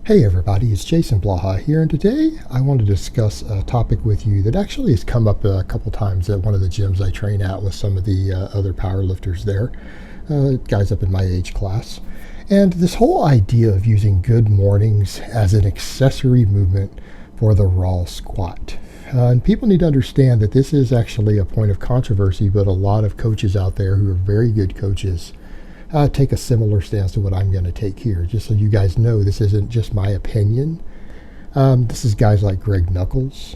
Hey everybody, it's Jason Blaha here, and today I want to discuss a topic with you that actually has come up a couple times at one of the gyms I train at with some of the other powerlifters there, guys up in my age class. And this whole idea of using good mornings as an accessory movement for the raw squat. And people need to understand that this is actually a point of controversy, but a lot of coaches out there who are very good coaches take a similar stance to what I'm going to take here. Just so you guys know, this isn't just my opinion. This is guys like Greg Knuckles,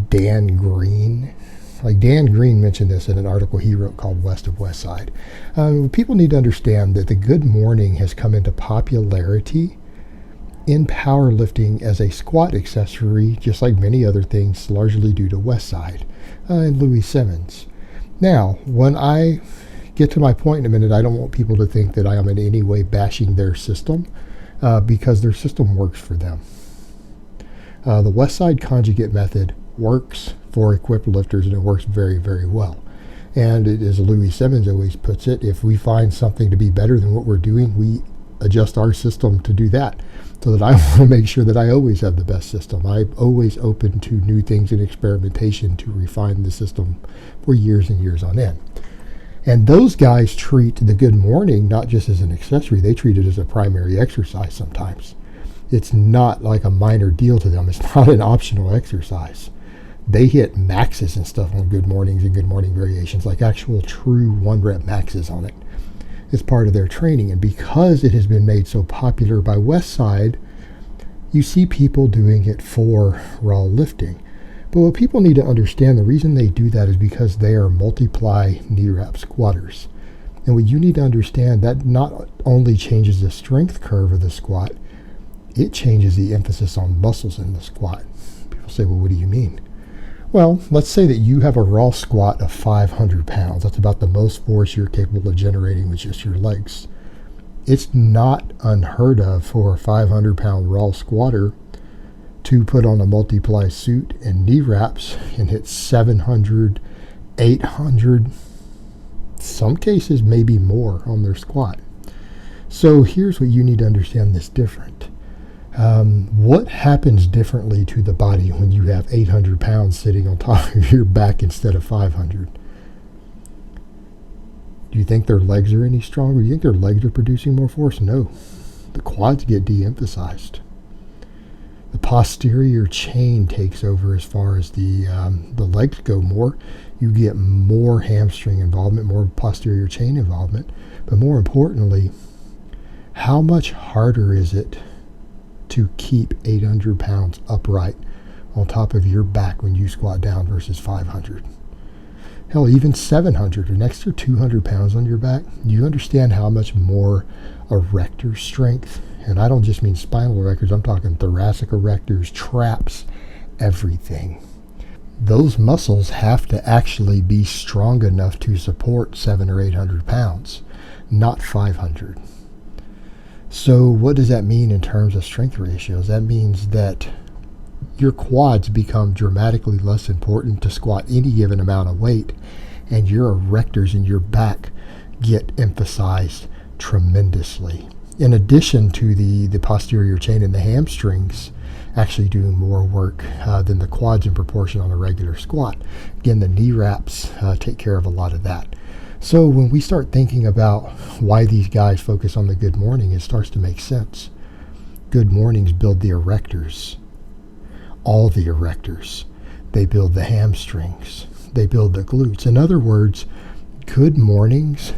Dan Green. Like Dan Green mentioned this in an article he wrote called West of West Side. People need to understand that the good morning has come into popularity in powerlifting as a squat accessory, just like many other things, largely due to West Side and Louis Simmons. Now, when I get to my point in a minute, I don't want people to think that I am in any way bashing their system because their system works for them. The West Side conjugate method works for equipped lifters, and it works very, very well. And it, as Louis Simmons always puts it, if we find something to be better than what we're doing, we adjust our system to do that. So that I want to make sure that I always have the best system. I'm always open to new things and experimentation to refine the system for years and years on end. And those guys treat the good morning not just as an accessory, they treat it as a primary exercise sometimes. It's not like a minor deal to them. It's not an optional exercise. They hit maxes and stuff on good mornings and good morning variations, like actual true 1-rep maxes on it. It's part of their training. And because it has been made so popular by West Side, you see people doing it for raw lifting. But what people need to understand, the reason they do that is because they are multiply knee wrap squatters. And what you need to understand, that not only changes the strength curve of the squat, it changes the emphasis on muscles in the squat. People say, well, what do you mean? Well, let's say that you have a raw squat of 500 pounds. That's about the most force you're capable of generating with just your legs. It's not unheard of for a 500-pound raw squatter to put on a multiply suit and knee wraps and hit 700, 800, some cases maybe more on their squat. So here's what you need to understand that's different. What happens differently to the body when you have 800 pounds sitting on top of your back instead of 500? Do you think their legs are any stronger? Do you think their legs are producing more force? No. The quads get de-emphasized. The posterior chain takes over as far as the legs go more. You get more hamstring involvement, more posterior chain involvement. But more importantly, how much harder is it to keep 800 pounds upright on top of your back when you squat down versus 500? Hell, even 700, an extra 200 pounds on your back. You understand how much more erector strength, and I don't just mean spinal erectors, I'm talking thoracic erectors, traps, everything. Those muscles have to actually be strong enough to support 700 or 800 pounds, not 500. So what does that mean in terms of strength ratios? That means that your quads become dramatically less important to squat any given amount of weight, and your erectors in your back get emphasized tremendously. In addition to the posterior chain and the hamstrings actually doing more work than the quads in proportion on a regular squat. Again, the knee wraps take care of a lot of that. So when we start thinking about why these guys focus on the good morning, it starts to make sense. Good mornings build the erectors. All the erectors. They build the hamstrings. They build the glutes. In other words, good mornings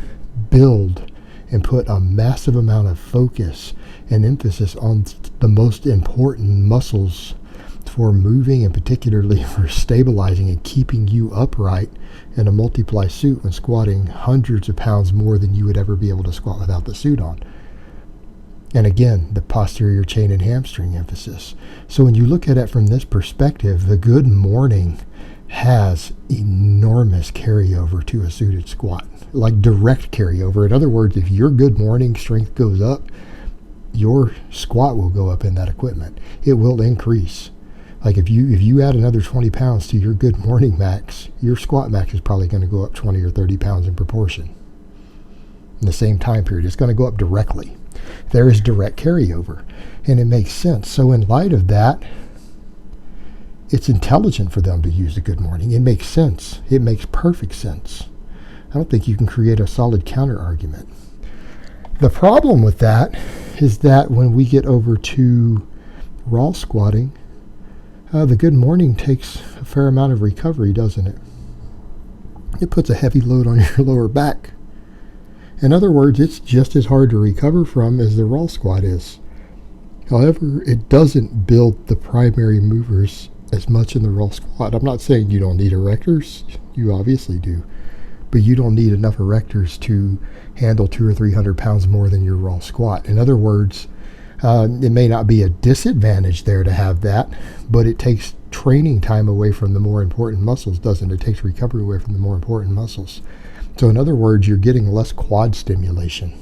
build and put a massive amount of focus and emphasis on the most important muscles for moving, and particularly for stabilizing and keeping you upright in a multiply suit when squatting hundreds of pounds more than you would ever be able to squat without the suit on. And again, the posterior chain and hamstring emphasis. So when you look at it from this perspective, the good morning has enormous carryover to a suited squat, like direct carryover. In other words, if your good morning strength goes up, your squat will go up in that equipment. It will increase. Like if you add another 20 pounds to your good morning max, your squat max is probably going to go up 20 or 30 pounds in proportion. In the same time period, it's going to go up directly. There is direct carryover, and it makes sense. So in light of that, it's intelligent for them to use the good morning. It makes sense. It makes perfect sense. I don't think you can create a solid counter argument. The problem with that is that when we get over to raw squatting, the good morning takes a fair amount of recovery, doesn't it? It puts a heavy load on your lower back. In other words, it's just as hard to recover from as the raw squat is. However, it doesn't build the primary movers as much in the raw squat. I'm not saying you don't need erectors. You obviously do. But you don't need enough erectors to handle 200 or 300 pounds more than your raw squat. In other words, it may not be a disadvantage there to have that, but it takes training time away from the more important muscles, doesn't it? It takes recovery away from the more important muscles. So in other words, you're getting less quad stimulation.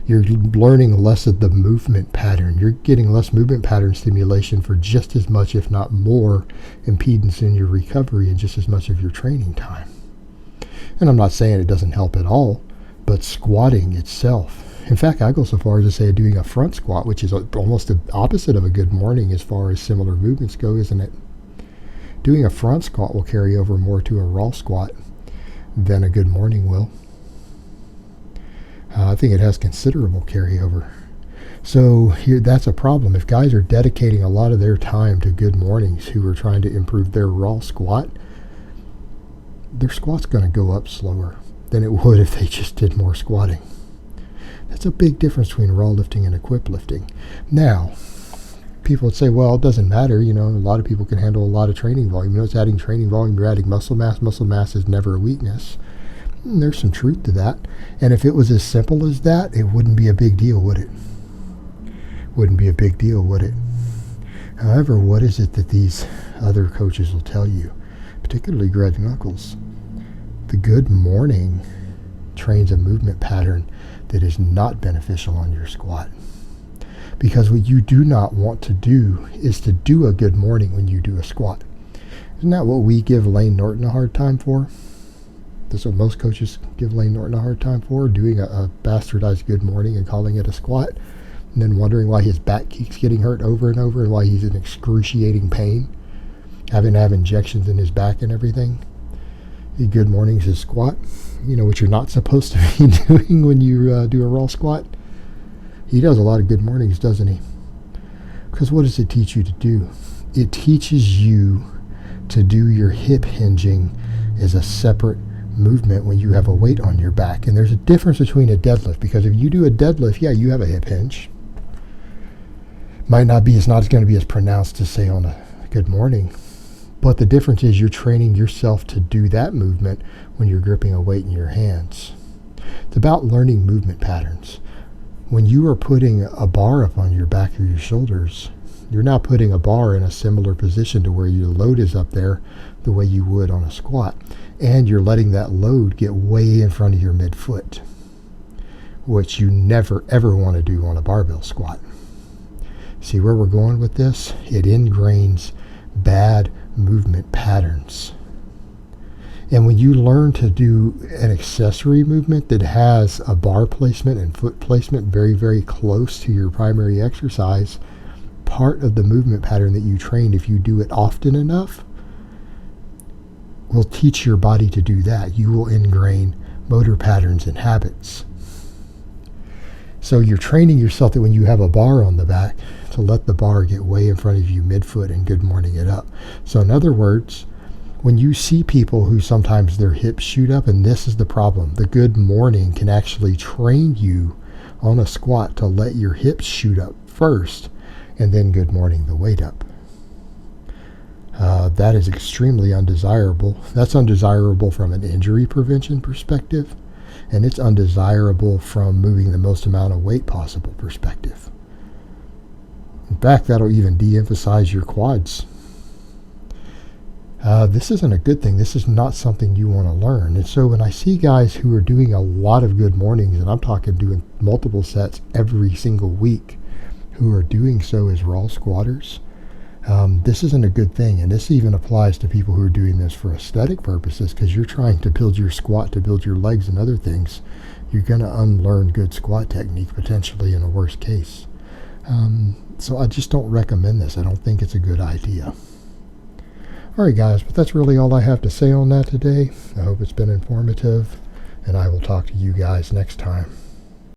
You're learning less of the movement pattern. You're getting less movement pattern stimulation for just as much, if not more, impedance in your recovery and just as much of your training time. And I'm not saying it doesn't help at all, but squatting itself. In fact, I go so far as to say doing a front squat, which is almost the opposite of a good morning as far as similar movements go, isn't it? Doing a front squat will carry over more to a raw squat than a good morning will. I think it has considerable carryover. So here, that's a problem. If guys are dedicating a lot of their time to good mornings who are trying to improve their raw squat, their squat's going to go up slower than it would if they just did more squatting. That's a big difference between raw lifting and equip lifting. Now, people would say, well, it doesn't matter. A lot of people can handle a lot of training volume. It's adding training volume, you're adding muscle mass. Muscle mass is never a weakness. And there's some truth to that. And if it was as simple as that, it wouldn't be a big deal, would it? Wouldn't be a big deal, would it? However, what is it that these other coaches will tell you, particularly Greg Knuckles? The good morning trains a movement pattern that is not beneficial on your squat. Because what you do not want to do is to do a good morning when you do a squat. Isn't that what we give Lane Norton a hard time for? That's what most coaches give Lane Norton a hard time for, doing a bastardized good morning and calling it a squat, and then wondering why his back keeps getting hurt over and over and why he's in excruciating pain, having to have injections in his back and everything. Good morning's his squat, which you're not supposed to be doing when you do a raw squat. He does a lot of good mornings, doesn't he? Because what does it teach you to do? It teaches you to do your hip hinging as a separate movement when you have a weight on your back. And there's a difference between a deadlift, because if you do a deadlift, yeah, you have a hip hinge. It's not going to be as pronounced as, say, on a good morning. But the difference is you're training yourself to do that movement when you're gripping a weight in your hands. It's about learning movement patterns. When you are putting a bar up on your back or your shoulders, you're now putting a bar in a similar position to where your load is up there the way you would on a squat. And you're letting that load get way in front of your midfoot, which you never ever want to do on a barbell squat. See where we're going with this? It ingrains bad movement patterns. And when you learn to do an accessory movement that has a bar placement and foot placement very, very close to your primary exercise, part of the movement pattern that you train, if you do it often enough, will teach your body to do that. You will ingrain motor patterns and habits. So you're training yourself that when you have a bar on the back, to let the bar get way in front of you midfoot and good morning it up. So in other words, when you see people who sometimes their hips shoot up, and this is the problem, the good morning can actually train you on a squat to let your hips shoot up first, and then good morning the weight up. That is extremely undesirable. That's undesirable from an injury prevention perspective, and it's undesirable from moving the most amount of weight possible perspective. In fact, that'll even de-emphasize your quads. This isn't a good thing. This is not something you want to learn. And so when I see guys who are doing a lot of good mornings, and I'm talking doing multiple sets every single week, who are doing so as raw squatters, this isn't a good thing. And this even applies to people who are doing this for aesthetic purposes, because you're trying to build your squat to build your legs and other things. you're going to unlearn good squat technique potentially in a worst case. So I just don't recommend this. I don't think it's a good idea. Alright guys, but that's really all I have to say on that today. I hope it's been informative, and I will talk to you guys next time.